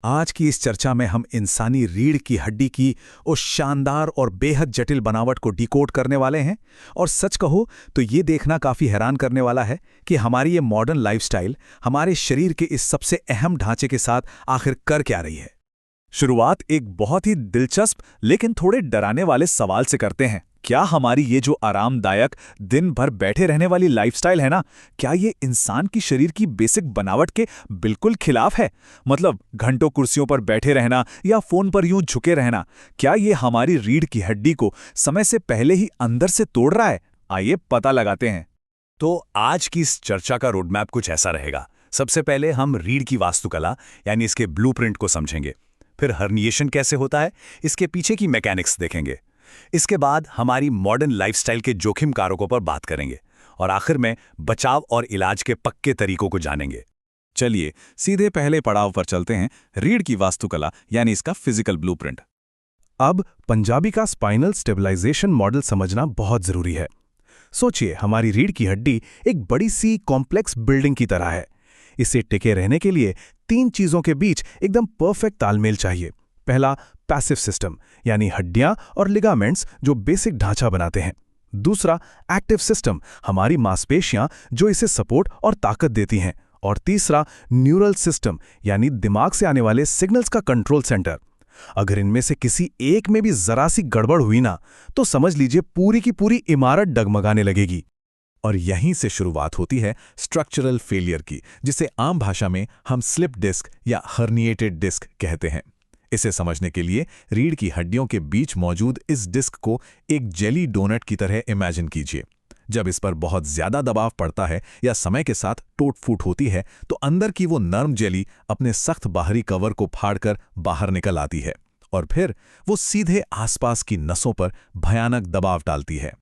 आज की इस चर्चा में हम इंसानी रीढ़ की हड्डी की उस शानदार और बेहद जटिल बनावट को डिकोड करने वाले हैं। और सच कहो तो ये देखना काफी हैरान करने वाला है कि हमारी ये मॉडर्न लाइफस्टाइल हमारे शरीर के इस सबसे अहम ढांचे के साथ आखिर कर क्या रही है। शुरुआत एक बहुत ही दिलचस्प लेकिन थोड़े डराने वाले सवाल से करते हैं। क्या हमारी ये जो आरामदायक दिन भर बैठे रहने वाली लाइफस्टाइल है ना, क्या ये इंसान की शरीर की बेसिक बनावट के बिल्कुल खिलाफ है? मतलब घंटों कुर्सियों पर बैठे रहना या फोन पर यूं झुके रहना, क्या ये हमारी रीढ़ की हड्डी को समय से पहले ही अंदर से तोड़ रहा है? आइए पता लगाते हैं। तो आज की इस चर्चा का रोडमैप कुछ ऐसा रहेगा। सबसे पहले हम रीढ़ की वास्तुकला यानी इसके ब्लूप्रिंट को समझेंगे। फिर हर्निएशन कैसे होता है, इसके पीछे की मैकेनिक्स देखेंगे। इसके बाद हमारी मॉडर्न लाइफस्टाइल के जोखिम कारकों पर बात करेंगे और आखिर में बचाव और इलाज के पक्के तरीकों को जानेंगे। चलिए सीधे पहले पड़ाव पर चलते हैं, रीढ़ की वास्तुकला यानी इसका फिजिकल ब्लूप्रिंट। अब पंजाबी का स्पाइनल स्टेबलाइजेशन मॉडल समझना बहुत जरूरी है। सोचिए, हमारी रीढ़ की हड्डी एक बड़ी सी कॉम्प्लेक्स बिल्डिंग की तरह है। इसे टिके रहने के लिए तीन चीजों के बीच एकदम परफेक्ट तालमेल चाहिए। पहला, पैसिव सिस्टम यानी हड्डियां और लिगामेंट्स जो बेसिक ढांचा बनाते हैं। दूसरा, एक्टिव सिस्टम, हमारी मांसपेशियां जो इसे सपोर्ट और ताकत देती हैं। और तीसरा, न्यूरल सिस्टम यानी दिमाग से आने वाले सिग्नल्स का कंट्रोल सेंटर। अगर इनमें से किसी एक में भी जरा सी गड़बड़ हुई ना, तो समझ लीजिए पूरी की पूरी इमारत डगमगाने लगेगी। और यहीं से शुरुआत होती है स्ट्रक्चरल फेलियर की, जिसे आम भाषा में हम स्लिप डिस्क या हर्निएटेड डिस्क कहते हैं। इसे समझने के लिए रीढ़ की हड्डियों के बीच मौजूद इस डिस्क को एक जेली डोनट की तरह इमेजिन कीजिए। जब इस पर बहुत ज्यादा दबाव पड़ता है या समय के साथ टूट-फूट होती है, तो अंदर की वो नर्म जेली अपने सख्त बाहरी कवर को फाड़कर बाहर निकल आती है और फिर वो सीधे आसपास की नसों पर भयानक दबाव डालती है।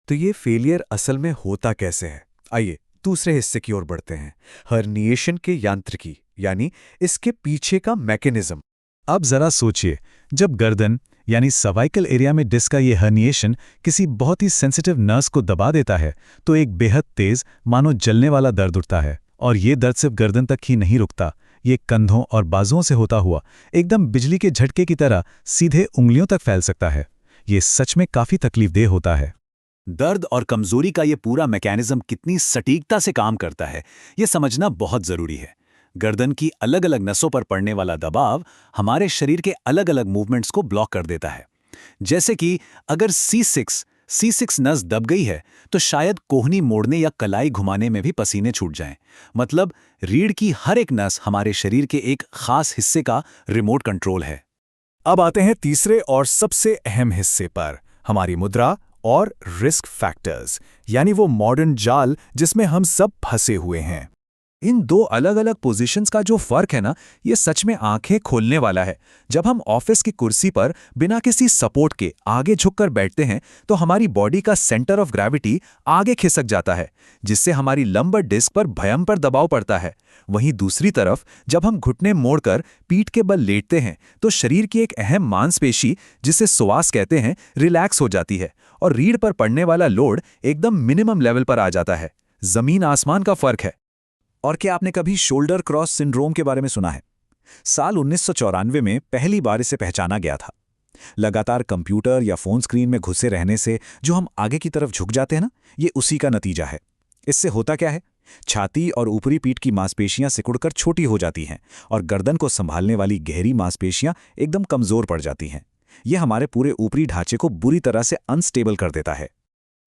तो ये फेलियर असल में होता कैसे है? आइए दूसरे हिस्से की ओर बढ़ते हैं, हर्निएशन के यांत्रिकी यानी इसके पीछे का मैकेनिज्म। अब जरा सोचिए, जब गर्दन यानी सर्वाइकल एरिया में डिस्क का ये हर्निएशन किसी बहुत ही सेंसिटिव नर्व्स को दबा देता है, तो एक बेहद तेज, मानो जलने वाला दर्द उठता है। और ये दर्द सिर्फ गर्दन तक ही नहीं रुकता, ये कंधों और बाजुओं से होता हुआ एकदम बिजली के झटके की तरह सीधे उंगलियों तक फैल सकता है। ये सच में काफी तकलीफदेह होता है। दर्द और कमजोरी का ये पूरा मैकेनिज्म कितनी सटीकता से काम करता है, ये समझना बहुत जरूरी है। गर्दन की अलग अलग नसों पर पड़ने वाला दबाव हमारे शरीर के अलग अलग मूवमेंट्स को ब्लॉक कर देता है। जैसे कि अगर C6 नस दब गई है, तो शायद कोहनी मोड़ने या कलाई घुमाने में भी पसीने छूट जाएं। मतलब रीढ़ की हर एक नस हमारे शरीर के एक खास हिस्से का रिमोट कंट्रोल है। अब आते हैं तीसरे और सबसे अहम हिस्से पर, हमारी मुद्रा और रिस्क फैक्टर्स, यानी वो मॉडर्न जाल जिसमें हम सब फंसे हुए हैं। इन दो अलग अलग पोजीशंस का जो फर्क है ना, ये सच में आंखें खोलने वाला है। जब हम ऑफिस की कुर्सी पर बिना किसी सपोर्ट के आगे झुककर बैठते हैं, तो हमारी बॉडी का सेंटर ऑफ ग्रेविटी आगे खिसक जाता है, जिससे हमारी लंबर डिस्क पर भयंकर दबाव पड़ता है। वहीं दूसरी तरफ जब हम घुटने मोड़कर पीठ के बल लेटते हैं, तो शरीर की एक अहम मांसपेशी, जिसे psoas कहते हैं, रिलैक्स हो जाती है और रीढ़ पर पड़ने वाला लोड एकदम मिनिमम लेवल पर आ जाता है। जमीन आसमान का फर्क है। और क्या आपने कभी शोल्डर क्रॉस सिंड्रोम के बारे में सुना है? साल 1994 में पहली बार इसे पहचाना गया था। लगातार कंप्यूटर या फोन स्क्रीन में घुसे रहने से जो हम आगे की तरफ झुक जाते हैं ना, ये उसी का नतीजा है। इससे होता क्या है? छाती और ऊपरी पीठ की मांसपेशियां सिकुड़कर छोटी हो जाती हैं और गर्दन को संभालने वाली गहरी मांसपेशियां एकदम कमजोर पड़ जाती हैं। यह हमारे पूरे ऊपरी ढांचे को बुरी तरह से अनस्टेबल कर देता है।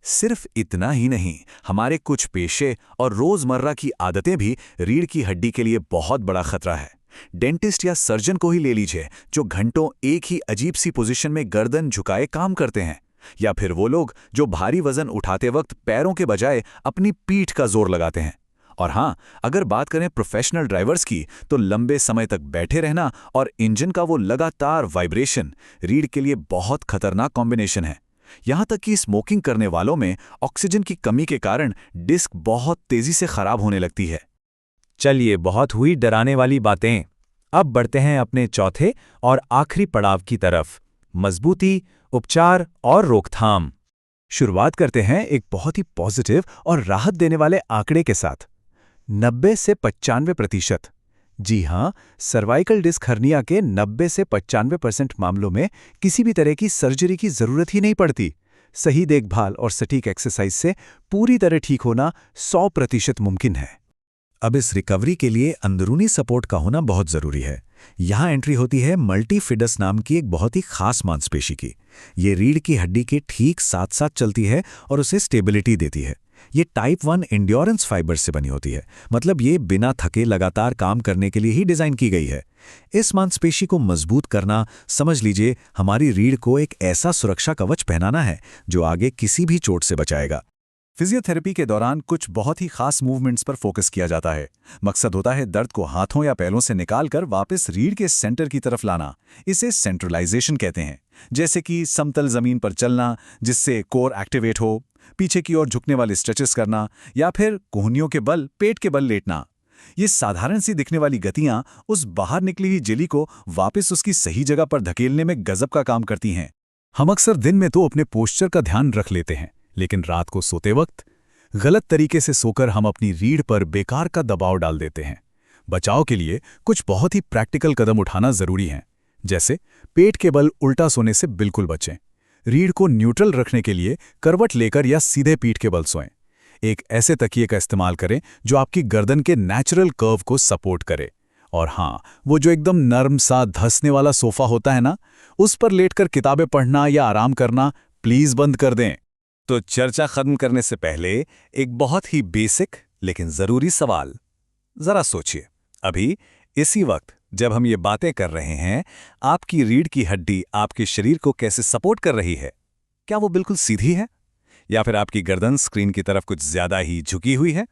सिर्फ इतना ही नहीं, हमारे कुछ पेशे और रोजमर्रा की आदतें भी रीढ़ की हड्डी के लिए बहुत बड़ा खतरा है। डेंटिस्ट या सर्जन को ही ले लीजिए, जो घंटों एक ही अजीब सी पोजीशन में गर्दन झुकाए काम करते हैं। या फिर वो लोग जो भारी वजन उठाते वक्त पैरों के बजाय अपनी पीठ का जोर लगाते हैं। और हाँ, अगर बात करें प्रोफेशनल ड्राइवर्स की, तो लंबे समय तक बैठे रहना और इंजन का वो लगातार वाइब्रेशन रीढ़ के लिए बहुत खतरनाक कॉम्बिनेशन है। यहां तक कि स्मोकिंग करने वालों में ऑक्सीजन की कमी के कारण डिस्क बहुत तेजी से खराब होने लगती है। चलिए, बहुत हुई डराने वाली बातें। अब बढ़ते हैं अपने चौथे और आखिरी पड़ाव की तरफ, मजबूती, उपचार और रोकथाम। शुरुआत करते हैं एक बहुत ही पॉजिटिव और राहत देने वाले आंकड़े के साथ। 90 से 95%, जी हाँ, सर्वाइकल डिस्क हर्निया के 90 से 95% मामलों में किसी भी तरह की सर्जरी की ज़रूरत ही नहीं पड़ती। सही देखभाल और सटीक एक्सरसाइज से पूरी तरह ठीक होना 100% मुमकिन है। अब इस रिकवरी के लिए अंदरूनी सपोर्ट का होना बहुत ज़रूरी है। यहाँ एंट्री होती है मल्टीफिडस नाम की एक बहुत ही खास मांसपेशी की। ये रीढ़ की हड्डी के ठीक साथ साथ चलती है और उसे स्टेबिलिटी देती है। ये टाइप 1 एंड्योरेंस फाइबर से बनी होती है, मतलब ये बिना थके लगातार काम करने के लिए ही डिज़ाइन की गई है। इस मांसपेशी को मजबूत करना, समझ लीजिए, हमारी रीढ़ को एक ऐसा सुरक्षा कवच पहनाना है जो आगे किसी भी चोट से बचाएगा। फिजियोथेरेपी के दौरान कुछ बहुत ही खास मूवमेंट्स पर फोकस किया जाता है। मकसद होता है दर्द को हाथों या पैरों से निकालकर वापस रीढ़ के सेंटर की तरफ लाना। इसे सेंट्रलाइजेशन कहते हैं। जैसे कि समतल जमीन पर चलना जिससे कोर एक्टिवेट हो, पीछे की ओर झुकने वाले स्ट्रेचेस करना, या फिर कोहनियों के बल पेट के बल लेटना। ये साधारण सी दिखने वाली गतियां उस बाहर निकली हुई जेली को वापस उसकी सही जगह पर धकेलने में गजब का काम करती हैं। हम अक्सर दिन में तो अपने पोस्चर का ध्यान रख लेते हैं, लेकिन रात को सोते वक्त गलत तरीके से सोकर हम अपनी रीढ़ पर बेकार का दबाव डाल देते हैं। बचाव के लिए कुछ बहुत ही प्रैक्टिकल कदम उठाना जरूरी है। जैसे पेट के बल उल्टा सोने से बिल्कुल बचें। रीढ़ को न्यूट्रल रखने के लिए करवट लेकर या सीधे पीठ के बल सोएं। एक ऐसे तकिए का इस्तेमाल करें जो आपकी गर्दन के नेचुरल कर्व को सपोर्ट करे। और हाँ, वो जो एकदम नर्म सा धंसने वाला सोफा होता है ना, उस पर लेटकर किताबें पढ़ना या आराम करना प्लीज बंद कर दें। तो चर्चा खत्म करने से पहले एक बहुत ही बेसिक लेकिन जरूरी सवाल। जरा सोचिए, अभी इसी वक्त जब हम ये बातें कर रहे हैं, आपकी रीढ़ की हड्डी आपके शरीर को कैसे सपोर्ट कर रही है? क्या वो बिल्कुल सीधी है, या फिर आपकी गर्दन स्क्रीन की तरफ कुछ ज्यादा ही झुकी हुई है?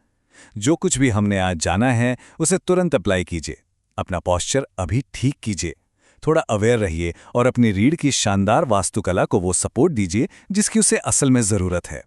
जो कुछ भी हमने आज जाना है उसे तुरंत अप्लाई कीजिए। अपना पोस्चर अभी ठीक कीजिए, थोड़ा अवेयर रहिए और अपनी रीढ़ की शानदार वास्तुकला को वो सपोर्ट दीजिए जिसकी उसे असल में जरूरत है।